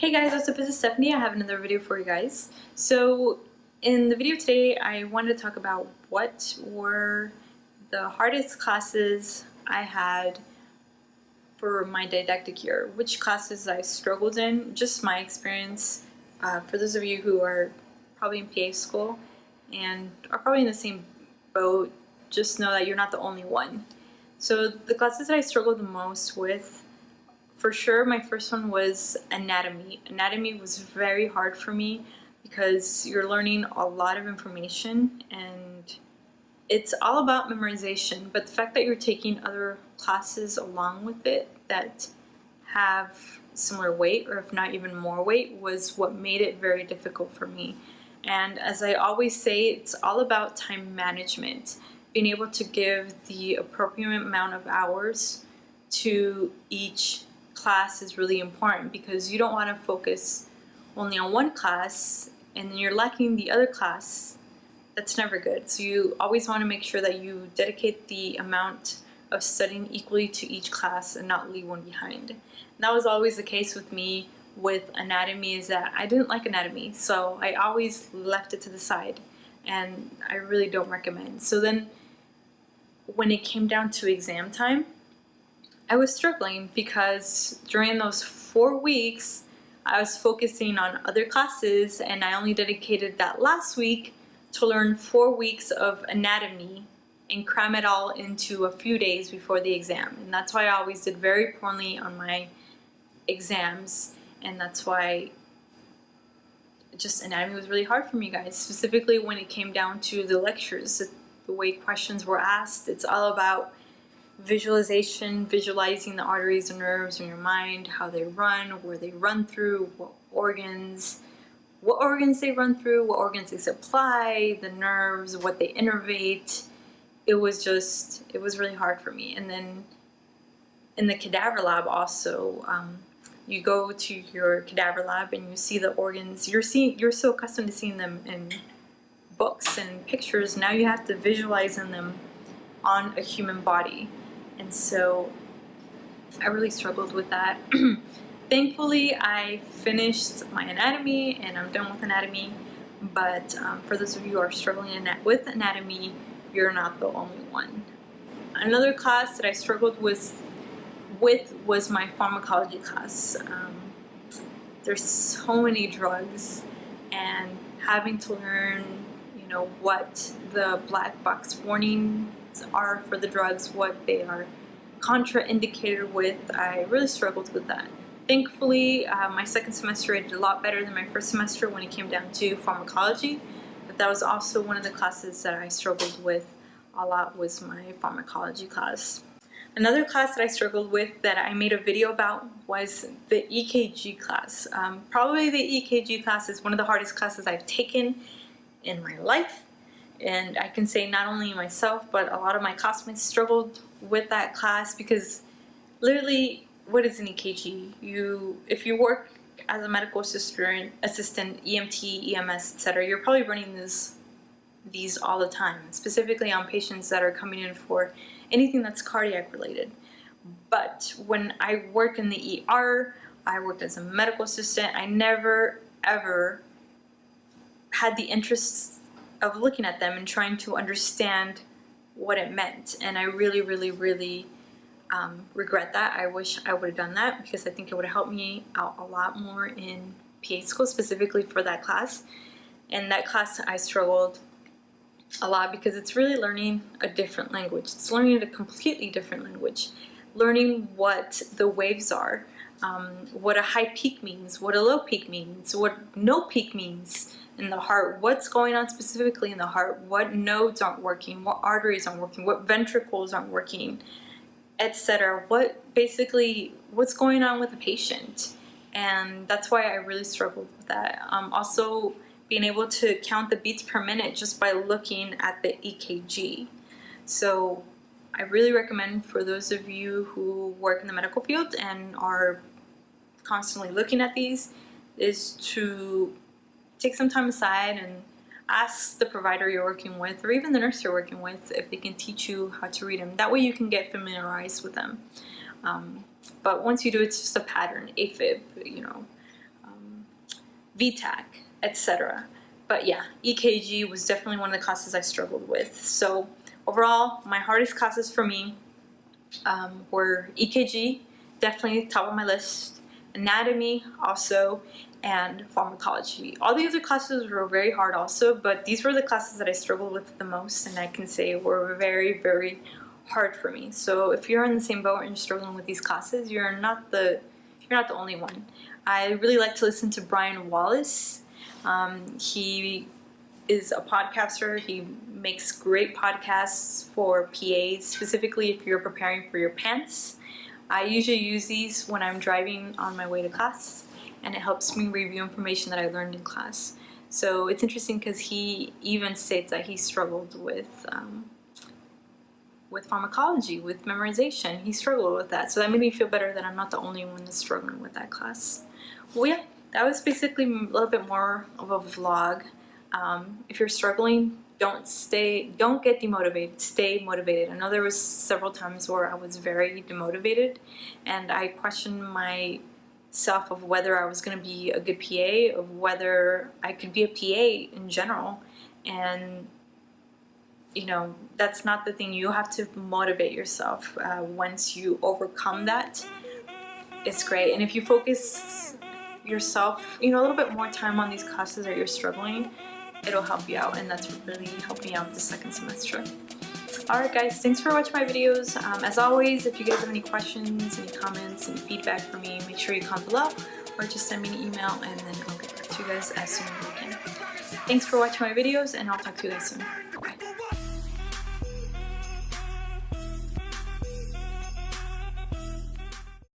Hey guys, what's up? This is Stephanie. I have another video for you guys. So in the video today, I wanted to talk about what were the hardest classes I had for my didactic year, which classes I struggled in, just my experience. For those of you who are probably in PA school and are probably in the same boat, just know that you're not the only one. So the classes that I struggled the most with, for sure, my first one was anatomy. Anatomy was very hard for me because you're learning a lot of information and it's all about memorization, but the fact that you're taking other classes along with it that have similar weight, or if not even more weight, was what made it very difficult for me. And as I always say, it's all about time management, being able to give the appropriate amount of hours to each class is really important, because you don't want to focus only on one class and then you're lacking the other class. That's never good. So you always want to make sure that you dedicate the amount of studying equally to each class and not leave one behind. And that was always the case with me with anatomy, is that I didn't like anatomy, so I always left it to the side, and I really don't recommend. So then when it came down to exam time, I was struggling because during those 4 weeks I was focusing on other classes, and I only dedicated that last week to learn 4 weeks of anatomy and cram it all into a few days before the exam. And that's why I always did very poorly on my exams, and that's why just anatomy was really hard for me, guys, specifically when it came down to the lectures. The way questions were asked, it's all about visualization, visualizing the arteries and nerves in your mind, how they run, where they run through, what organs they run through, what organs they supply, the nerves, what they innervate. It was really hard for me. And then in the cadaver lab also, you go to your cadaver lab and you see the organs. You're so accustomed to seeing them in books and pictures. Now you have to visualize them on a human body. And so I really struggled with that. Thankfully, I finished my anatomy and I'm done with anatomy, but for those of you who are struggling with anatomy, you're not the only one. Another class that I struggled with was my pharmacology class. There's so many drugs, and having to learn, what the black box warnings are for the drugs, what they are contraindicated with. I really struggled with that. Thankfully, my second semester I did a lot better than my first semester when it came down to pharmacology, but that was also one of the classes that I struggled with a lot, was my pharmacology class. Another class that I struggled with that I made a video about was the Ekg class. Probably the Ekg class is one of the hardest classes I've taken in my life, and I can say not only myself but a lot of my classmates struggled with that class, because literally, what is an EKG? If you work as a medical assistant, EMT, EMS, etc., you're probably running these all the time, specifically on patients that are coming in for anything that's cardiac related. But when I worked in the ER, I worked as a medical assistant, I never ever had the interest of looking at them and trying to understand what it meant. And I really, really, really regret that. I wish I would have done that, because I think it would have helped me out a lot more in PA school, specifically for that class. And that class I struggled a lot because it's really learning a different language. It's learning a completely different language. Learning what the waves are, what a high peak means, what a low peak means, what no peak means in the heart, what's going on specifically in the heart, what nodes aren't working, what arteries aren't working, what ventricles aren't working, etc. What's going on with the patient. And that's why I really struggled with that. Also, being able to count the beats per minute just by looking at the EKG. So I really recommend, for those of you who work in the medical field and are constantly looking at these, is to take some time aside and ask the provider you're working with, or even the nurse you're working with, if they can teach you how to read them. That way you can get familiarized with them. But once you do, it's just a pattern, AFib, VTAC, etc. But yeah, EKG was definitely one of the classes I struggled with. So overall, my hardest classes for me were EKG, definitely top of my list, anatomy also, and pharmacology. All the other classes were very hard also, but these were the classes that I struggled with the most, and I can say were very, very hard for me. So if you're in the same boat and you're struggling with these classes, you're not the only one. I really like to listen to Brian Wallace. He is a podcaster. He makes great podcasts for PAs, specifically if you're preparing for your PANTS. I usually use these when I'm driving on my way to class, and it helps me review information that I learned in class. So it's interesting because he even states that he struggled with pharmacology, with memorization. He struggled with that. So that made me feel better that I'm not the only one that's struggling with that class. Well, yeah, that was basically a little bit more of a vlog. If you're struggling, don't get demotivated. Stay motivated. I know there was several times where I was very demotivated, and I questioned myself of whether I was going to be a good PA, of whether I could be a PA in general. And you know, that's not the thing. You have to motivate yourself. Once you overcome that, it's great. And if you focus yourself, a little bit more time on these classes that you're struggling, it'll help you out, and that's really helped me out the second semester. Alright guys, thanks for watching my videos. As always, if you guys have any questions, any comments, any feedback for me, make sure you comment below, or just send me an email, and then I'll get back to you guys as soon as I can. Thanks for watching my videos, and I'll talk to you guys soon.